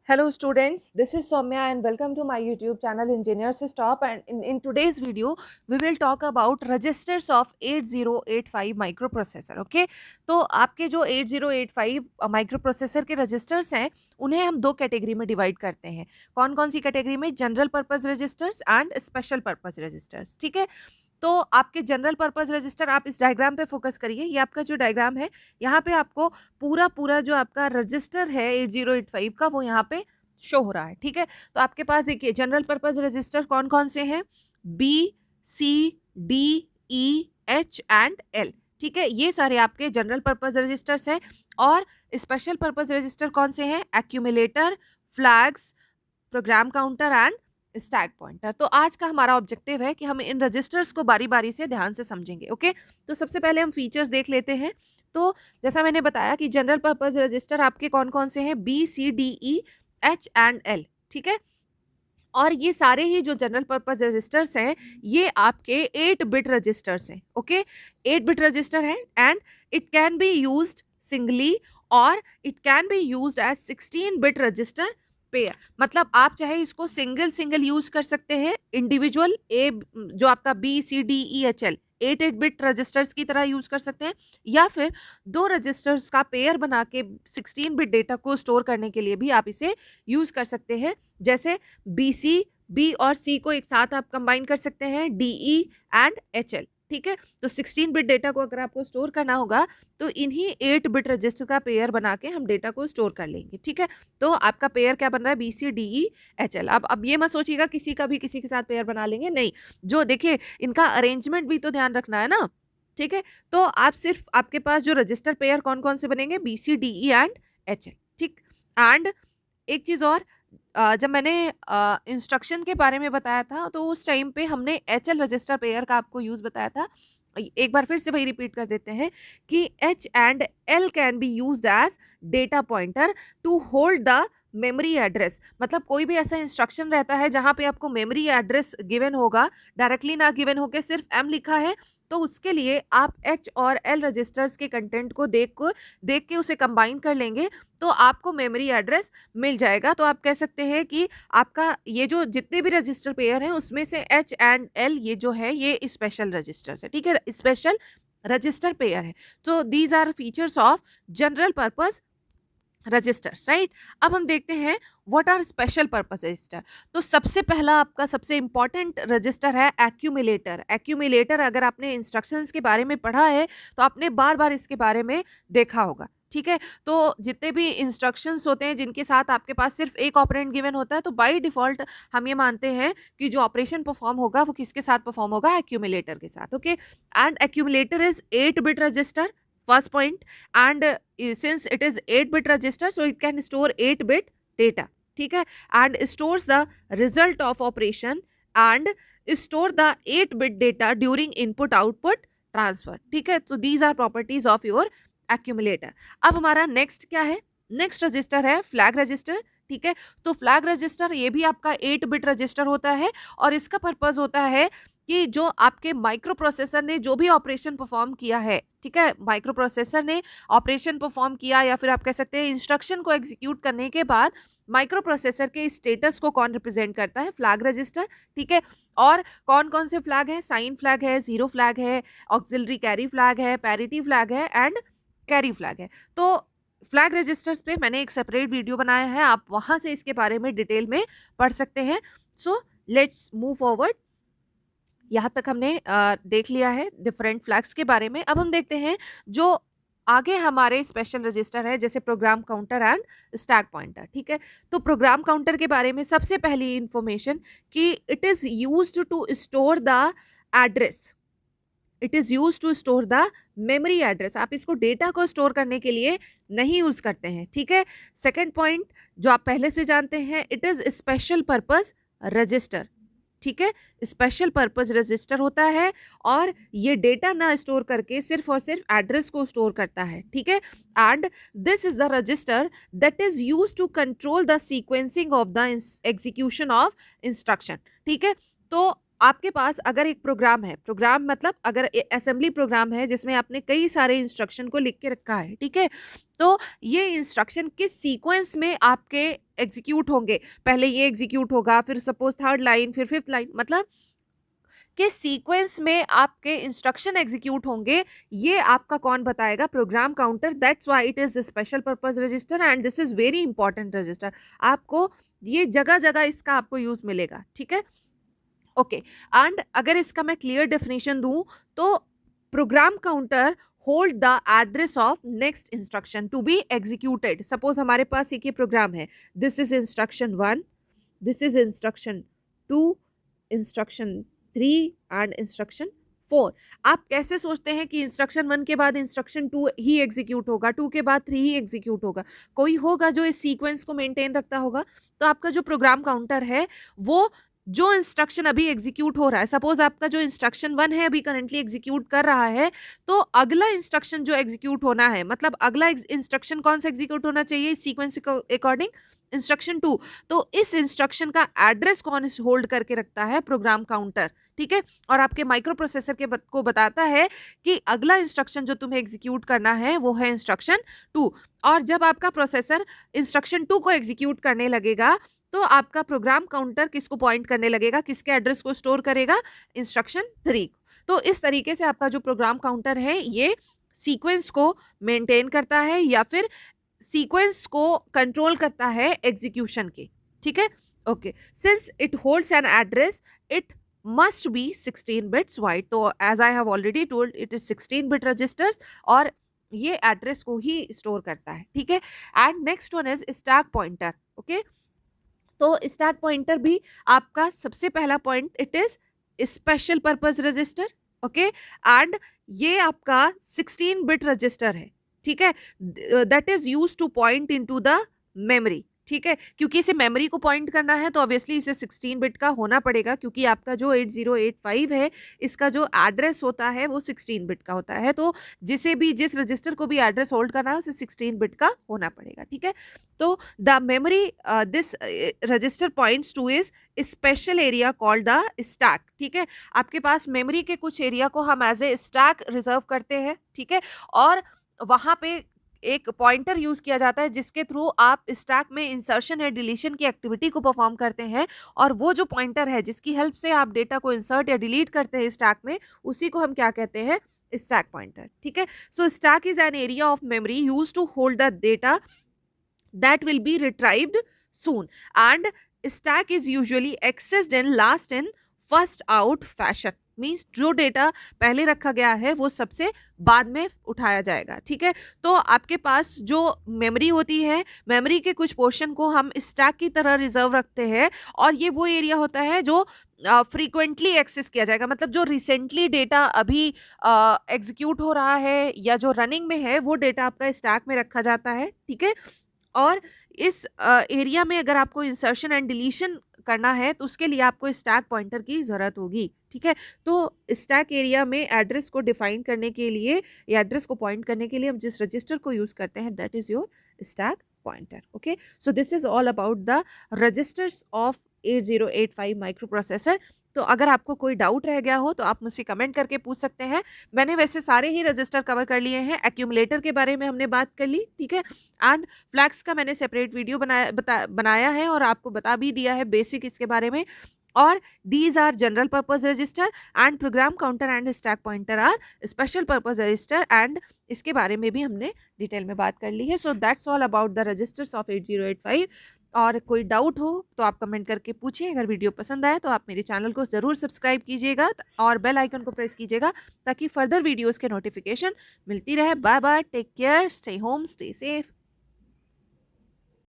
Hello students, this is Soumya and welcome to my YouTube channel Engineers Stop, and in today's video we will talk about registers of 8085 microprocessor. Okay, तो आपके जो 8085 microprocessor के registers हैं उन्हें हम दो category में divide करते हैं. कौन कौन सी कैटेगरी में? General purpose registers and special purpose registers. ठीक है, तो आपके जनरल पर्पस रजिस्टर, आप इस डायग्राम पे फोकस करिए. ये आपका जो डायग्राम है यहाँ पे आपको पूरा जो आपका रजिस्टर है 8085 का वो यहाँ पे शो हो रहा है. ठीक है, तो आपके पास देखिए जनरल पर्पस रजिस्टर कौन कौन से हैं? B, C, D, E, H and L. ठीक है, ये सारे आपके जनरल पर्पस रजिस्टर्स हैं. और स्पेशल पर्पस रजिस्टर कौन से हैं? Accumulator, flags, programme counter and stack pointer. तो आज का हमारा ऑब्जेक्टिव है कि हम इन रजिस्टर्स को बारी बारी से ध्यान से समझेंगे. ओके, तो सबसे पहले हम फीचर्स देख लेते हैं. तो जैसा मैंने बताया कि जनरल पर्पस रजिस्टर आपके कौन कौन से हैं? B, C, D, E, H and L. ठीक है, और ये सारे ही जो जनरल पर्पस रजिस्टर्स हैं ये आपके 8 बिट रजिस्टर्स हैं. ओके, 8 बिट रजिस्टर हैं and it can be used singly और it can be used as 16 bit register pair. मतलब आप चाहे इसको सिंगल यूज कर सकते हैं, इंडिविजुअल ए जो आपका B, C, D, E, H, L 8 bit registers की तरह यूज कर सकते हैं, या फिर दो रजिस्टर्स का पेयर बना के 16 बिट डेटा को स्टोर करने के लिए भी आप इसे यूज कर सकते हैं. जैसे बी और सी को एक साथ आप कंबाइन कर सकते हैं, D, E and H, L. ठीक है, तो 16 बिट डेटा को अगर आपको स्टोर करना होगा तो इन्हीं 8 बिट रजिस्टर का पेयर बना के हम डेटा को स्टोर कर लेंगे. ठीक है, तो आपका पेयर क्या बन रहा है? B, C, D, E, H, L. अब ये मत सोचिएगा किसी का भी किसी के साथ पेयर बना लेंगे, नहीं. जो देखिए इनका अरेंजमेंट भी तो ध्यान रखना है ना. ठीक है, तो आप सिर्फ आपके पास जो रजिस्टर पेयर कौन कौन से बनेंगे? B, C, D, E and H, L. ठीक, एंड एक चीज और, जब मैंने इंस्ट्रक्शन के बारे में बताया था तो उस टाइम पे हमने एच, एल रजिस्टर पेयर का आपको यूज बताया था. एक बार फिर से वही रिपीट कर देते हैं कि H and L can be used as data pointer to hold the memory address. मतलब कोई भी ऐसा इंस्ट्रक्शन रहता है जहां पे आपको मेमोरी एड्रेस गिवन होगा, डायरेक्टली ना गिवन होके सिर्फ एम लिखा है, तो उसके लिए आप एच और एल रजिस्टर्स के कंटेंट को देख के उसे कंबाइन कर लेंगे तो आपको मेमोरी एड्रेस मिल जाएगा. तो आप कह सकते हैं कि आपका ये जो जितने भी रजिस्टर पेयर हैं उसमें से एच एंड एल ये जो है ये स्पेशल रजिस्टर्स है. ठीक है, स्पेशल रजिस्टर पेयर है. तो these are features of general purpose registers, right. अब हम देखते हैं what are special purpose register. तो सबसे पहला आपका सबसे इंपॉर्टेंट रजिस्टर है एक्यूमुलेटर. एक्यूमुलेटर अगर आपने इंस्ट्रक्शंस के बारे में पढ़ा है तो आपने बार बार इसके बारे में देखा होगा. ठीक है, तो जितने भी इंस्ट्रक्शंस होते हैं जिनके साथ आपके पास सिर्फ एक ऑपरेंड गिवन होता है तो बाय डिफॉल्ट हम ये मानते हैं कि जो ऑपरेशन परफॉर्म होगा वो किसके साथ परफॉर्म होगा? एक्यूमुलेटर के साथ. Okay, and accumulator is 8 bit register, first point, and since it is 8 bit register so it can store 8 bit data. ठीक है, and stores the result of operation and store the 8 bit data during input output transfer. ठीक है, तो these are properties of your accumulator. अब हमारा next क्या है? Next register है फ्लैग रजिस्टर. ठीक है, तो फ्लैग रजिस्टर ये भी आपका 8 बिट रजिस्टर होता है और इसका पर्पज होता है कि जो आपके माइक्रो प्रोसेसर ने जो भी ऑपरेशन परफॉर्म किया है, ठीक है, माइक्रो प्रोसेसर ने ऑपरेशन परफॉर्म किया या फिर आप कह सकते हैं इंस्ट्रक्शन को एग्जीक्यूट करने के बाद माइक्रो प्रोसेसर के स्टेटस को कौन रिप्रेजेंट करता है? Flag register. ठीक है, और कौन कौन से फ्लैग हैं? साइन फ्लैग है, जीरो फ्लैग है, ऑक्सिलरी कैरी फ्लैग है, पैरिटी फ्लैग है एंड कैरी फ्लैग है. तो फ्लैग रजिस्टर्स पे मैंने एक सेपरेट वीडियो बनाया है, आप वहां से इसके बारे में डिटेल में पढ़ सकते हैं. So let's move forward. यहाँ तक हमने देख लिया है डिफरेंट फ्लैग्स के बारे में. अब हम देखते हैं जो आगे हमारे स्पेशल रजिस्टर है जैसे programme counter and stack pointer. ठीक है, तो प्रोग्राम काउंटर के बारे में सबसे पहली इंफॉर्मेशन कि it is used to store the address. It is use to store the memory address. आप इसको डेटा को स्टोर करने के लिए नहीं यूज करते हैं. ठीक है, सेकेंड पॉइंट जो आप पहले से जानते हैं, it is special purpose register. ठीक है, स्पेशल पर्पस रजिस्टर होता है और ये डेटा ना स्टोर करके सिर्फ और सिर्फ एड्रेस को स्टोर करता है. ठीक है, and this is the register that is use to control the sequencing of the execution of instruction. ठीक है, तो आपके पास अगर एक प्रोग्राम है, प्रोग्राम मतलब अगर असेंबली प्रोग्राम है जिसमें आपने कई सारे इंस्ट्रक्शन को लिख के रखा है, ठीक है, तो ये इंस्ट्रक्शन किस सीक्वेंस में आपके एग्जीक्यूट होंगे, पहले ये एग्जीक्यूट होगा, फिर सपोज थर्ड लाइन, फिर फिफ्थ लाइन, मतलब किस सीक्वेंस में आपके इंस्ट्रक्शन एग्जीक्यूट होंगे, ये आपका कौन बताएगा, program counter. That's why it is special purpose register and this is very important register. आपको ये जगह जगह इसका आपको यूज मिलेगा, ठीक है, ओके। एंड अगर इसका मैं क्लियर डेफिनेशन दूं तो program counter hold the address of next instruction to be executed. Suppose हमारे पास एक ये प्रोग्राम है, this is instruction 1, this is instruction 2, instruction 3 and instruction 4। आप कैसे सोचते हैं कि इंस्ट्रक्शन 1 के बाद इंस्ट्रक्शन 2 ही एग्जीक्यूट होगा, 2 के बाद 3 ही एग्जीक्यूट होगा? कोई होगा जो इस सीक्वेंस को मेंटेन रखता होगा। तो आपका जो प्रोग्राम काउंटर है वो जो इंस्ट्रक्शन अभी एग्जीक्यूट हो रहा है, सपोज आपका जो इंस्ट्रक्शन 1 है अभी करंटली एग्जीक्यूट कर रहा है, तो अगला इंस्ट्रक्शन जो एग्जीक्यूट होना है, मतलब अगला इंस्ट्रक्शन कौन सा एग्जीक्यूट होना चाहिए इस सीक्वेंस के अकॉर्डिंग, इंस्ट्रक्शन 2। तो इस इंस्ट्रक्शन का एड्रेस कौन होल्ड करके रखता है, प्रोग्राम काउंटर, ठीक है, और आपके माइक्रो प्रोसेसर को बताता है कि अगला इंस्ट्रक्शन जो तुम्हें एग्जीक्यूट करना है वो है इंस्ट्रक्शन 2। और जब आपका प्रोसेसर इंस्ट्रक्शन 2 को एग्जीक्यूट करने लगेगा तो आपका प्रोग्राम काउंटर किसको पॉइंट करने लगेगा, किसके एड्रेस को स्टोर करेगा, इंस्ट्रक्शन 3। तो इस तरीके से आपका जो प्रोग्राम काउंटर है ये सीक्वेंस को मेंटेन करता है या फिर सीक्वेंस को कंट्रोल करता है एग्जीक्यूशन के, ठीक है, okay. Since it holds an address it must be 16 bits wide. तो as I have already told it is 16 bit registers और ये एड्रेस को ही स्टोर करता है, ठीक है। And next one is stack pointer, okay. तो स्टैक पॉइंटर भी आपका सबसे पहला point, it is special purpose register, okay. And ये आपका 16 बिट रजिस्टर है, ठीक है, that is use two point into the memory, ठीक है, क्योंकि इसे मेमोरी को पॉइंट करना है तो ऑब्वियसली इसे 16 बिट का होना पड़ेगा, क्योंकि आपका जो 8085 है इसका जो एड्रेस होता है वो 16 बिट का होता है। तो जिस रजिस्टर को भी एड्रेस होल्ड करना है उसे 16 बिट का होना पड़ेगा, ठीक है। तो the memory this register points two is special area called the stack, ठीक है। आपके पास मेमोरी के कुछ एरिया को हम एज ए स्टैक रिजर्व करते हैं, ठीक है, और वहां पे एक पॉइंटर यूज किया जाता है जिसके थ्रू आप स्टैक में इंसर्शन या डिलीशन की एक्टिविटी को परफॉर्म करते हैं, और वो जो पॉइंटर है जिसकी हेल्प से आप डेटा को इंसर्ट या डिलीट करते हैं स्टैक में, उसी को हम क्या कहते हैं, स्टैक पॉइंटर, ठीक है। So stack is an area of memory use to hold the data that will be retrieved soon and stack is usually accessed and last in first out fashion, means जो data पहले रखा गया है वो सबसे बाद में उठाया जाएगा, ठीक है। तो आपके पास जो मेमोरी होती है, मेमोरी के कुछ पोर्शन को हम स्टैक की तरह रिजर्व रखते हैं, और ये वो एरिया होता है जो फ्रीक्वेंटली एक्सेस किया जाएगा, मतलब जो रिसेंटली डेटा अभी एग्जीक्यूट हो रहा है या जो रनिंग में है वो डेटा आपका स्टैक में रखा जाता है, ठीक है। और इस एरिया में अगर आपको इंसर्शन एंड डिलीशन करना है तो उसके लिए आपको स्टैक पॉइंटर की ज़रूरत होगी, ठीक है। तो स्टैक एरिया में एड्रेस को डिफाइन करने के लिए या एड्रेस को पॉइंट करने के लिए हम जिस रजिस्टर को यूज़ करते हैं that is your stack pointer, okay. So this is all about the registers of 8085 microprocessor. तो अगर आपको कोई डाउट रह गया हो तो आप मुझसे कमेंट करके पूछ सकते हैं। मैंने वैसे सारे ही रजिस्टर कवर कर लिए हैं, एक्यूमुलेटर के बारे में हमने बात कर ली, ठीक है, एंड फ्लैक्स का मैंने सेपरेट वीडियो बनाया है और आपको बता भी दिया है बेसिक इसके बारे में। और these are general purpose register and program counter and stack pointer are special purpose register, and इसके बारे में भी हमने डिटेल में बात कर ली है। So that's all about the registers of 8085। और कोई डाउट हो तो आप कमेंट करके पूछिए। अगर वीडियो पसंद आए तो आप मेरे चैनल को ज़रूर सब्सक्राइब कीजिएगा और बेल आइकन को प्रेस कीजिएगा ताकि फर्दर वीडियोस के नोटिफिकेशन मिलती रहे। Bye bye, take care, stay home, stay safe.